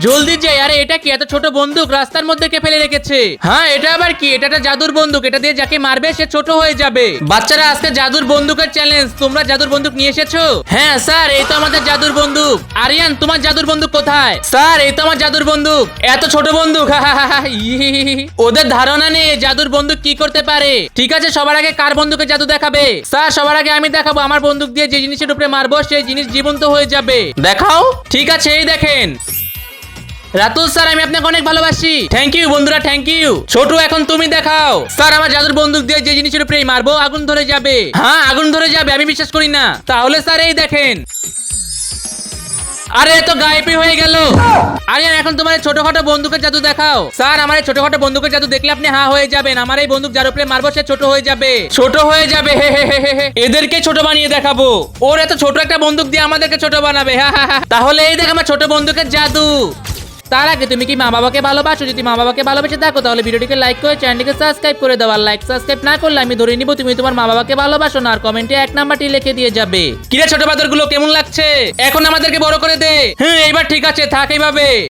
জলদি যাই। আরে এটা কি, এত ছোট বন্দুক রাস্তার মধ্যে কে ফেলে রেখেছে? হ্যাঁ এটা আবার কি? এটা একটা জাদুর বন্দুক, এটা দিয়ে যাকে মারবে সে ছোট হয়ে যাবে। বাচ্চারা আজকে জাদুর বন্দুকের চ্যালেঞ্জ, তোমরা জাদুর বন্দুক নিয়ে এসেছো? হ্যাঁ স্যার, এই তো আমাদের জাদুর বন্দুক। আরিয়ান তোমার জাদুর বন্দুক কোথায়? স্যার এই তো আমার জাদুর বন্দুক। এত ছোট বন্দুক, ওদের ধারণা নেই জাদুর বন্দুক কি করতে পারে। ঠিক আছে, সবার আগে কার বন্দুকে জাদু দেখাবে? স্যার সবার আগে আমি দেখাবো। আমার বন্দুক দিয়ে যে জিনিসের উপরে মারবো সেই জিনিস জীবন্ত হয়ে যাবে। দেখাও। ঠিক আছে, এই দেখেন। রাতুল স্যার আমি আপনাকে অনেক ভালোবাসি। থ্যাংক ইউ বন্ধুরা, থ্যাংক ইউ। ছোট এখন তুমি দেখাও। স্যার আমার জাদুর বন্দুক দিয়ে যে জিনিসের উপরে মারবো আগুন ধরে যাবে। হ্যাঁ আগুন ধরে যাবে, আমি বিশ্বাস করি না। তাহলে স্যার এই দেখেন। আরে তো গায়েবই হয়ে গেল। আরিয়ান এখন তোমার ছোটখাটো বন্দুকের জাদু দেখাও। স্যার আমার এই ছোটখাটো বন্দুকের জাদু দেখলে আপনি হা হয়ে যাবেন। আমার এই বন্দুক যার উপরে মারবো সে ছোট হয়ে যাবে, ছোট হয়ে যাবে। এদেরকে ছোট বানিয়ে দেখাবো। ওর এত ছোট একটা বন্দুক দিয়ে আমাদেরকে ছোট বানাবে। তাহলে এই দেখ আমার ছোট বন্দুকের জাদু। তার আগে তুমি কি মা বাবাকে ভালোবাসো? যদি মা বাবাকে ভালোবেসে থাকো তাহলে ভিডিওটিকে লাইক করে চ্যানেলটিকে সাবস্ক্রাইব করে দাও। আর লাইক সাবস্ক্রাইব না করলে আমি ধরে নিব তুমি তোমার মা বাবাকে ভালোবাসো না। আর কমেন্টে 1 নাম্বারটি লিখে দিয়ে যাবে। কিরে ছোট বাদরগুলো কেমন লাগছে? এখন আমাদেরকে বড় করে দে। হ্যাঁ এইবার ঠিক আছে, থাক এইভাবে।